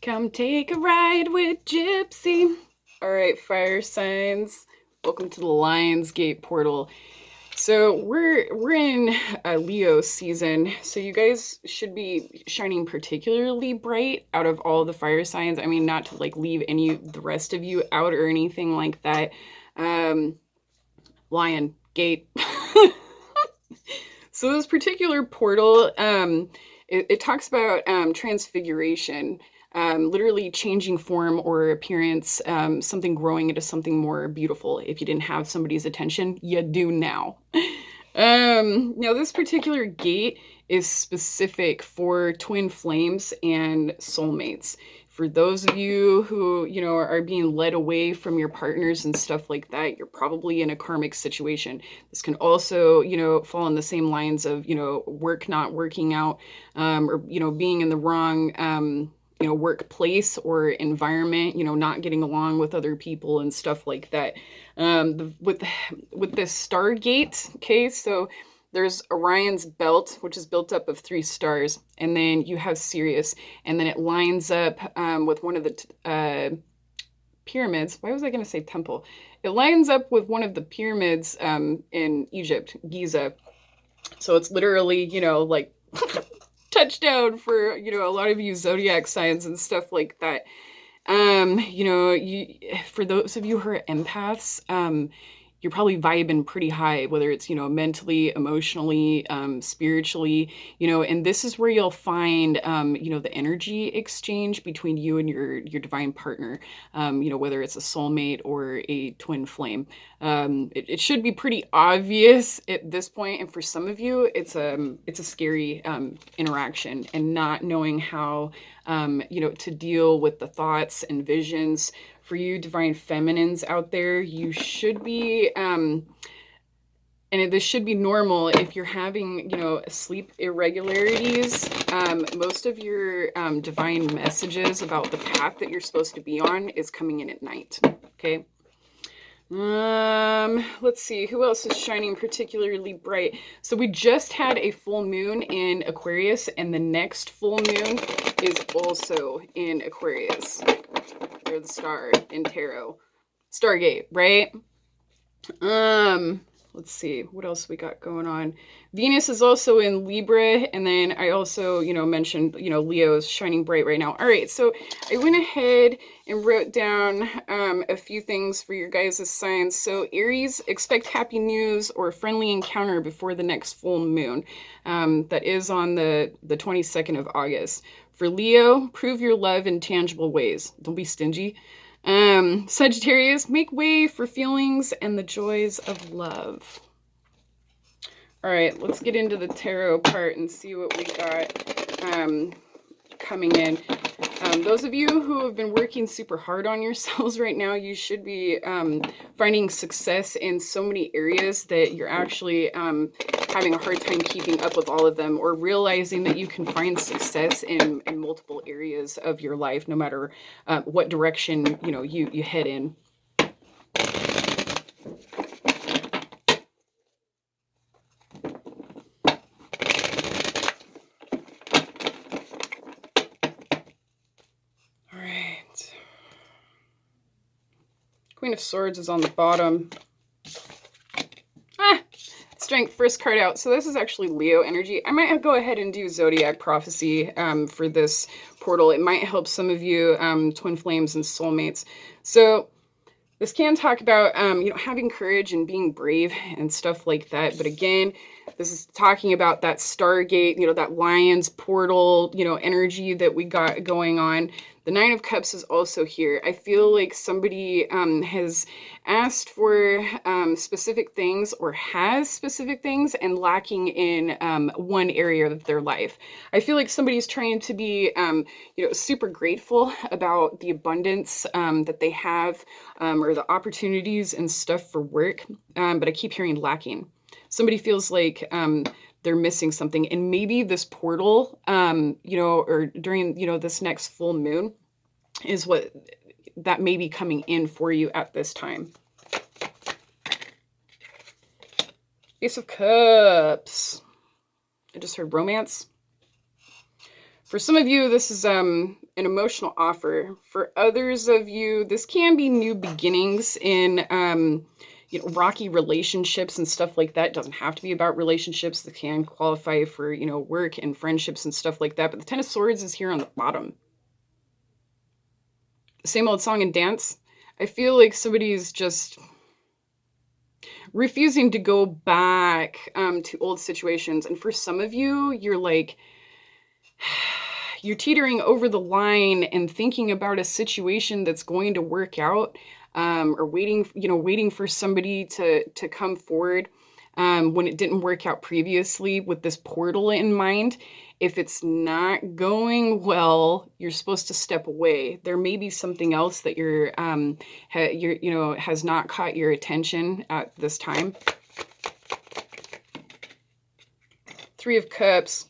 Come take a ride with Gypsy. All right, fire signs. Welcome to the Lionsgate portal. So we're in a Leo season. So you guys should be shining particularly bright out of all the fire signs. I mean, not to like leave any the rest of you out or anything like that. Lion Gate. So this particular portal, it talks about transfiguration, literally changing form or appearance, something growing into something more beautiful. If you didn't have somebody's attention, you do now. Now, this particular gate is specific for twin flames and soulmates. For those of you who, are being led away from your partners and stuff like that, you're probably in a karmic situation. This can also, fall on the same lines of, work not working out, or, being in the wrong, workplace or environment, not getting along with other people and stuff like that. With this Stargate, okay, so there's Orion's belt, which is built up of 3 stars, and then you have Sirius, and then it lines up with one of the pyramids. Why was I going to say temple? It lines up with one of the pyramids in Egypt, Giza. So it's literally, like touchdown for, a lot of you zodiac signs and stuff like that. For those of you who are empaths, you're probably vibing pretty high, whether it's, mentally, emotionally, spiritually, and this is where you'll find, the energy exchange between you and your divine partner, whether it's a soulmate or a twin flame. It should be pretty obvious at this point, and for some of you, it's a scary interaction, and not knowing how, to deal with the thoughts and visions. For you divine feminines out there, you should be, and this should be normal if you're having, sleep irregularities. Most of your divine messages about the path that you're supposed to be on is coming in at night, okay? Let's see, who else is shining particularly bright? So we just had a full moon in Aquarius, and the next full moon is also in Aquarius. They're the star in tarot. Stargate, right? Let's see, what else we got going on? Venus is also in Libra, and then I also, mentioned, Leo's shining bright right now. All right, so I went ahead and wrote down a few things for your guys' signs. So Aries, expect happy news or a friendly encounter before the next full moon. That is on the 22nd of August. For Leo, prove your love in tangible ways. Don't be stingy. Sagittarius, make way for feelings and the joys of love. All right, let's get into the tarot part and see what we got coming in. Those of you who have been working super hard on yourselves right now, you should be finding success in so many areas that you're actually having a hard time keeping up with all of them, or realizing that you can find success in multiple areas of your life, no matter what direction you head in. Queen of Swords is on the bottom. Strength, first card out. So this is actually Leo energy. I might go ahead and do Zodiac Prophecy for this portal. It might help some of you twin flames and soulmates. So this can talk about, having courage and being brave and stuff like that. But again, this is talking about that Stargate, that Lion's portal, energy that we got going on. The Nine of Cups is also here. I feel like somebody has asked for specific things, or has specific things, and lacking in one area of their life. I feel like somebody's trying to be, super grateful about the abundance that they have, or the opportunities and stuff for work, but I keep hearing lacking. Somebody feels like they're missing something, and maybe this portal, or during, this next full moon is what that may be coming in for you at this time. Ace of Cups. I just heard romance. For some of you, this is an emotional offer. For others of you, this can be new beginnings in rocky relationships and stuff like that. It doesn't have to be about relationships. That can qualify for, work and friendships and stuff like that. But the Ten of Swords is here on the bottom. Same old song and dance. I feel like somebody's just refusing to go back to old situations. And for some of you, you're like, you're teetering over the line and thinking about a situation that's going to work out, or waiting for somebody to come forward when it didn't work out previously with this portal in mind. If it's not going well, you're supposed to step away. There may be something else that has not caught your attention at this time. Three of Cups.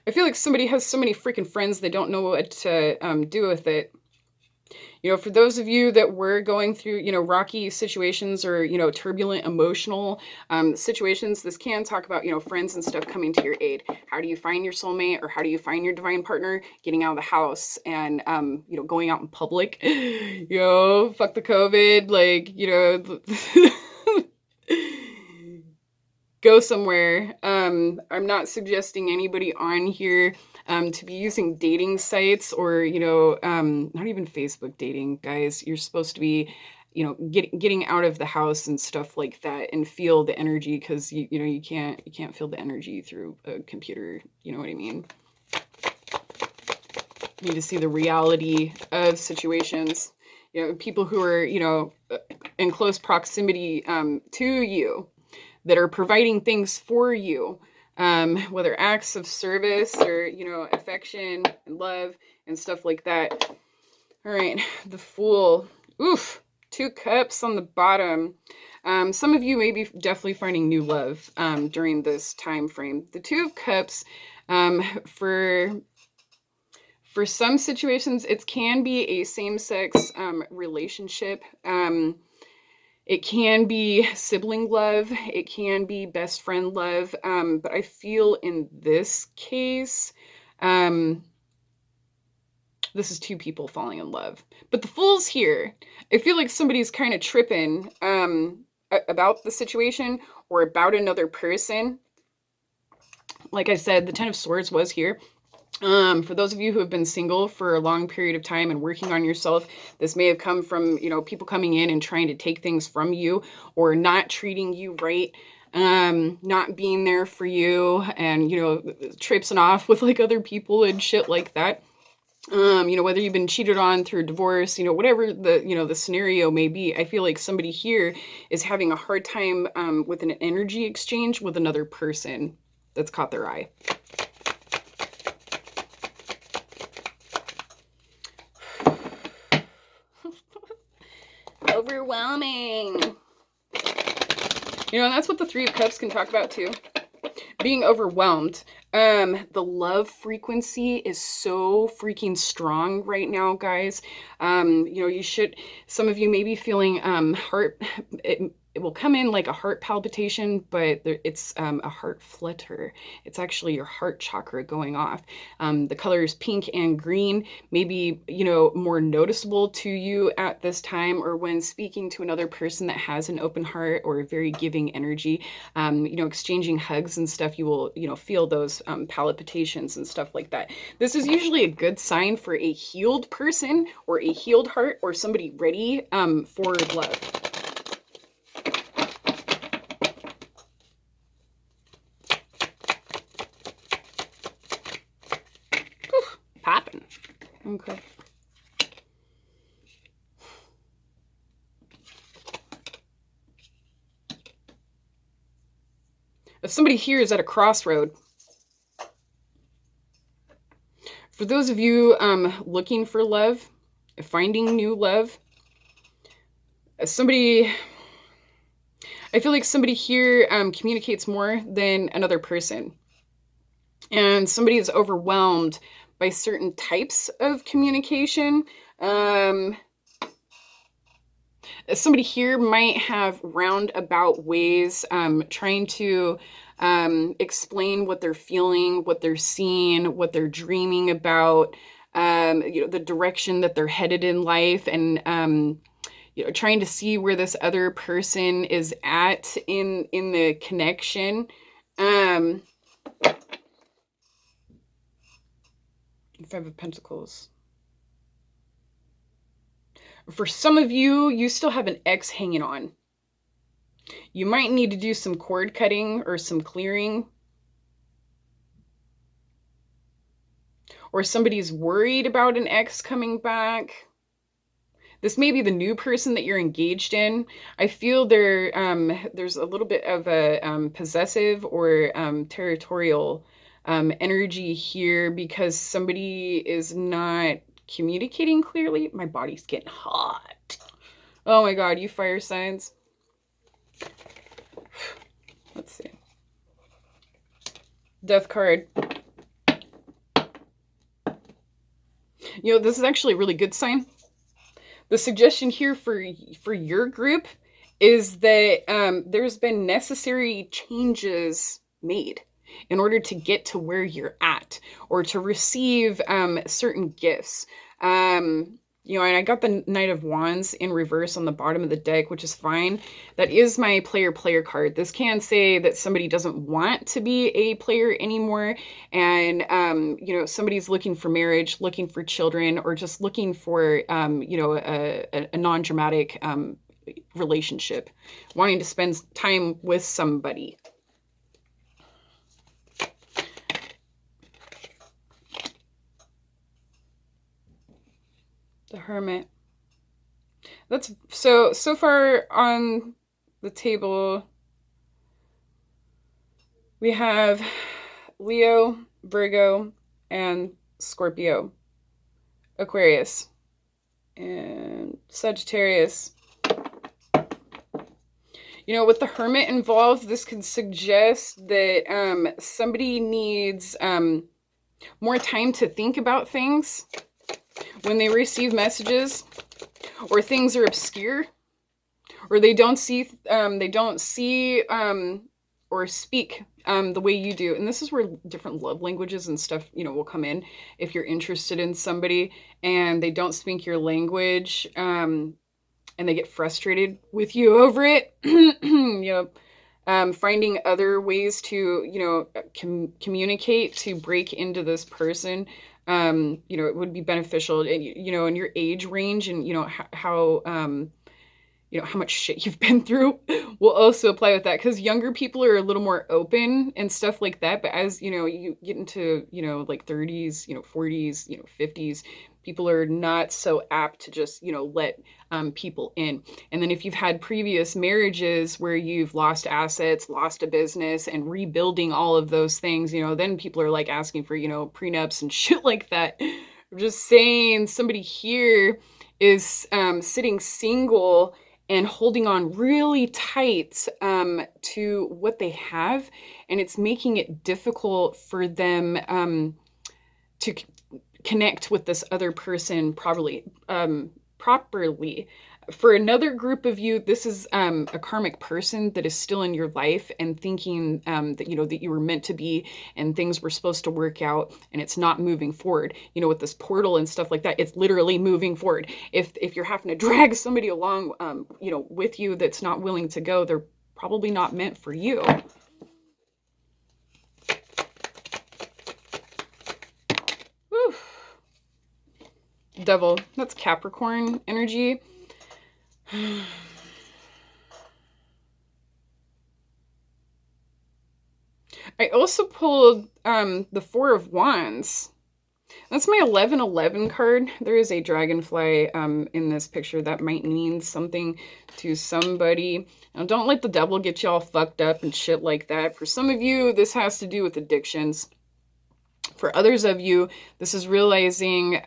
I feel like somebody has so many freaking friends they don't know what to do with it. For those of you that were going through, rocky situations or, turbulent emotional situations, this can talk about, friends and stuff coming to your aid. How do you find your soulmate, or how do you find your divine partner? Getting out of the house and, going out in public. Fuck the COVID, go somewhere. I'm not suggesting anybody on here to be using dating sites or, not even Facebook dating, guys. You're supposed to be, getting out of the house and stuff like that and feel the energy, because you can't feel the energy through a computer. You know what I mean? You need to see the reality of situations. People who are, in close proximity to you, that are providing things for you, whether acts of service or, affection and love and stuff like that. All right, the Fool. Oof, 2 cups on the bottom. Some of you may be definitely finding new love during this time frame. The 2 of Cups, for some situations, it can be a same-sex relationship. It can be sibling love. It can be best friend love. But I feel in this case, this is 2 people falling in love. But the Fool's here. I feel like somebody's kind of tripping about the situation or about another person. Like I said, the Ten of Swords was here. For those of you who have been single for a long period of time and working on yourself, this may have come from, people coming in and trying to take things from you, or not treating you right, not being there for you, and, traipsing off with other people and shit like that. Whether you've been cheated on through divorce, whatever the scenario may be, I feel like somebody here is having a hard time with an energy exchange with another person that's caught their eye. Overwhelming. And that's what the 3 of Cups can talk about too. Being overwhelmed. The love frequency is so freaking strong right now, guys. Some of you may be feeling it will come in like a heart palpitation, but it's a heart flutter. It's actually your heart chakra going off. The colors pink and green may be, more noticeable to you at this time, or when speaking to another person that has an open heart or a very giving energy, exchanging hugs and stuff, you will, feel those palpitations and stuff like that. This is usually a good sign for a healed person or a healed heart or somebody ready for love. Popping. Okay. If somebody here is at a crossroad, for those of you looking for love, finding new love, I feel like somebody here communicates more than another person. And somebody is overwhelmed by certain types of communication. Somebody here might have roundabout ways trying to explain what they're feeling, what they're seeing, what they're dreaming about, the direction that they're headed in life, and trying to see where this other person is at in the connection. Um, Five of Pentacles. For some of you, you still have an ex hanging on. You might need to do some cord cutting or some clearing. Or somebody's worried about an ex coming back. This may be the new person that you're engaged in. I feel there's a little bit of a possessive or territorial energy here because somebody is not communicating clearly. My body's getting hot. Oh my God, you fire signs. Let's see. Death card. This is actually a really good sign. The suggestion here for your group is that there's been necessary changes made in order to get to where you're at or to receive certain gifts. And I got the Knight of Wands in reverse on the bottom of the deck, which is fine. That is my player card. This can say that somebody doesn't want to be a player anymore. And, somebody's looking for marriage, looking for children, or just looking for, a non-dramatic relationship, wanting to spend time with somebody. The Hermit. That's so far on the table. We have Leo, Virgo, and Scorpio, Aquarius, and Sagittarius. With the Hermit involved, this could suggest that somebody needs more time to think about things when they receive messages, or things are obscure, or they don't see or speak the way you do. And this is where different love languages and stuff, will come in. If you're interested in somebody and they don't speak your language, and they get frustrated with you over it, finding other ways to, communicate, to break into this person, it would be beneficial, and, in your age range and, how much shit you've been through will also apply with that, because younger people are a little more open and stuff like that. But as, you get into, like 30s, 40s, 50s, people are not so apt to just, let people in. And then if you've had previous marriages where you've lost assets, lost a business, and rebuilding all of those things, then people are like asking for, prenups and shit like that. I'm just saying, somebody here is sitting single and holding on really tight to what they have, and it's making it difficult for them to connect with this other person properly. For another group of you, this is a karmic person that is still in your life and thinking that, that you were meant to be and things were supposed to work out, and it's not moving forward. With this portal and stuff like that, it's literally moving forward. If you're having to drag somebody along, with you that's not willing to go, they're probably not meant for you. Whew. Devil, that's Capricorn energy. I also pulled the Four of Wands. That's my 1111 card. There is a dragonfly in this picture that might mean something to somebody. Now, don't let the devil get you all fucked up and shit like that. For some of you, this has to do with addictions. For others of you, this is realizing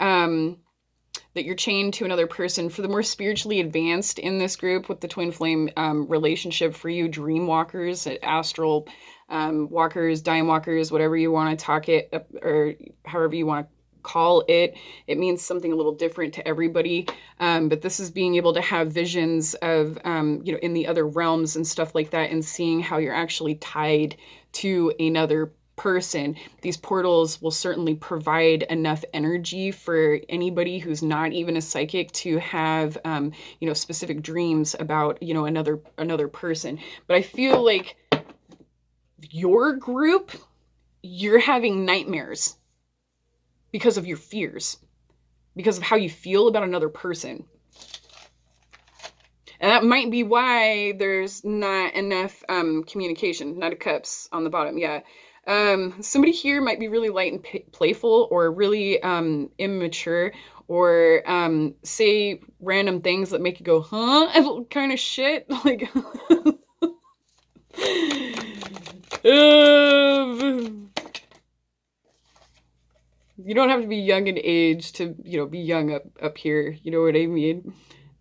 that you're chained to another person. For the more spiritually advanced in this group with the twin flame relationship, for you dream walkers, astral walkers, time walkers, whatever you want to talk it, or however you want to call it. It means something a little different to everybody. But this is being able to have visions of, in the other realms and stuff like that, and seeing how you're actually tied to another person. These portals will certainly provide enough energy for anybody who's not even a psychic to have, specific dreams about, another person. But I feel like your group, you're having nightmares because of your fears, because of how you feel about another person. And that might be why there's not enough communication. Knight of Cups on the bottom, yeah. Somebody here might be really light and playful, or really immature, or say random things that make you go, huh? Kind of shit. Like, you don't have to be young in age to, be young up here. You know what I mean?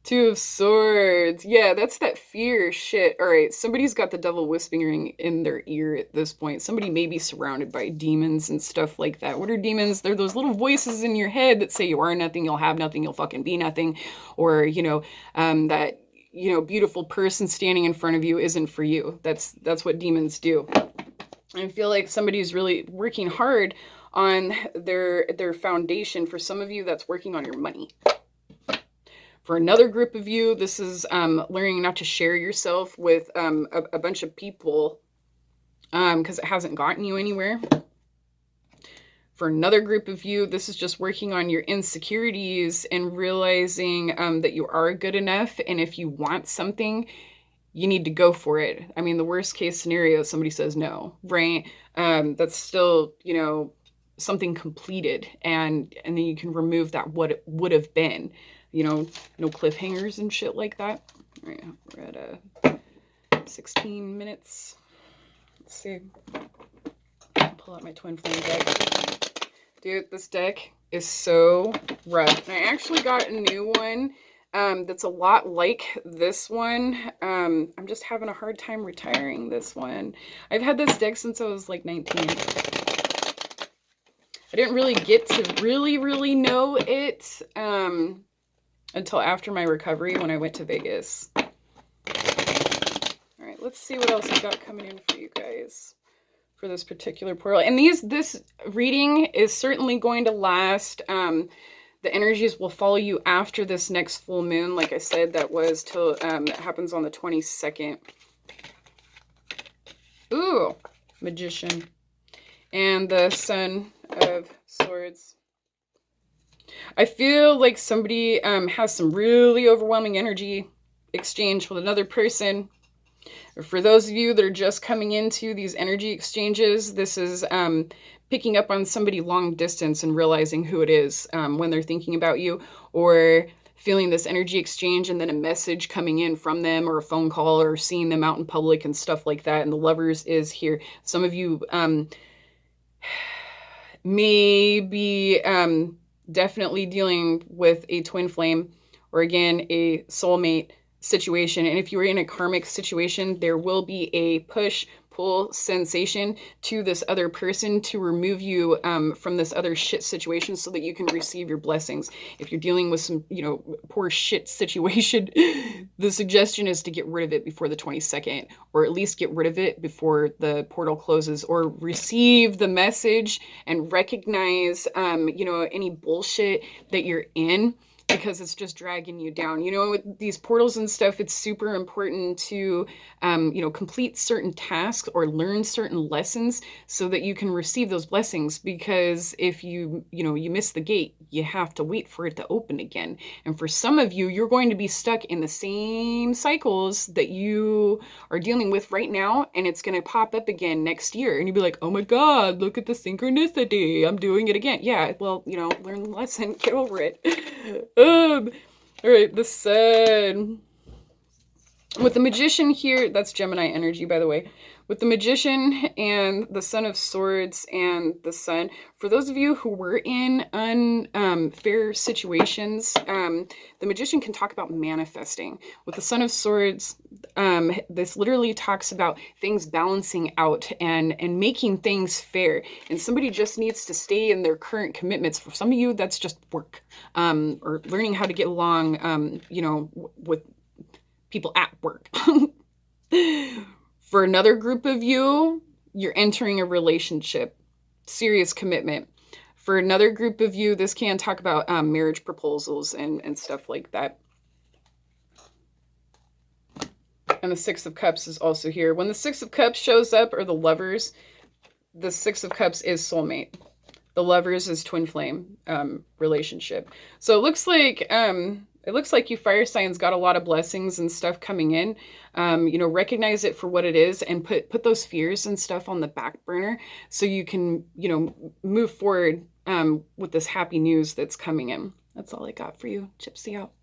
Two of Swords. Yeah, that's that fear shit. All right, somebody's got the devil whispering in their ear at this point. Somebody may be surrounded by demons and stuff like that. What are demons? They're those little voices in your head that say you are nothing, you'll have nothing, you'll fucking be nothing. Or, that, beautiful person standing in front of you isn't for you. That's what demons do. I feel like somebody's really working hard on their foundation. For some of you, that's working on your money. For another group of you, this is learning not to share yourself with a bunch of people because it hasn't gotten you anywhere. For another group of you, this is just working on your insecurities and realizing that you are good enough. And if you want something, you need to go for it. I mean, the worst case scenario, somebody says no, right? That's still, something completed. And then you can remove that what it would have been. No cliffhangers and shit like that. All right, we're at 16 minutes. Let's see. I'll pull out my twin flame deck. Dude, this deck is so rough. And I actually got a new one that's a lot like this one. I'm just having a hard time retiring this one. I've had this deck since I was like 19. I didn't really get to really know it until after my recovery when I went to Vegas. All right, let's see what else I got coming in for you guys for this particular portal. And this reading is certainly going to last. The energies will follow you after this next full moon. Like I said, that was till it happens on the 22nd. Ooh, Magician. And the Son of Swords. I feel like somebody has some really overwhelming energy exchange with another person. For those of you that are just coming into these energy exchanges, this is picking up on somebody long distance and realizing who it is when they're thinking about you, or feeling this energy exchange and then a message coming in from them, or a phone call, or seeing them out in public and stuff like that. And the Lovers is here. Some of you may be definitely dealing with a twin flame, or again, a soulmate situation. And if you are in a karmic situation, there will be a push-pull sensation to this other person to remove you from this other shit situation so that you can receive your blessings. If you're dealing with some, poor shit situation, the suggestion is to get rid of it before the 22nd, or at least get rid of it before the portal closes, or receive the message and recognize, any bullshit that you're in, because it's just dragging you down. With these portals and stuff, it's super important to, complete certain tasks or learn certain lessons so that you can receive those blessings. Because if you miss the gate, you have to wait for it to open again. And for some of you, you're going to be stuck in the same cycles that you are dealing with right now, and it's going to pop up again next year. And you'll be like, oh my God, look at the synchronicity. I'm doing it again. Yeah, well, learn the lesson, get over it. All right, the Sun. With the Magician here, that's Gemini energy, by the way. With the Magician and the Son of Swords and the Sun, for those of you who were in unfair situations, the Magician can talk about manifesting. With the Son of Swords, this literally talks about things balancing out and making things fair. And somebody just needs to stay in their current commitments. For some of you, that's just work, or learning how to get along, with people at work. For another group of you, you're entering a relationship, serious commitment. For another group of you, this can talk about marriage proposals and stuff like that. And the Six of Cups is also here. When the Six of Cups shows up, or the Lovers, the Six of Cups is soulmate. The Lovers is twin flame relationship. So it looks like you fire signs got a lot of blessings and stuff coming in. Recognize it for what it is and put those fears and stuff on the back burner so you can, move forward with this happy news that's coming in. That's all I got for you. Gypsy out.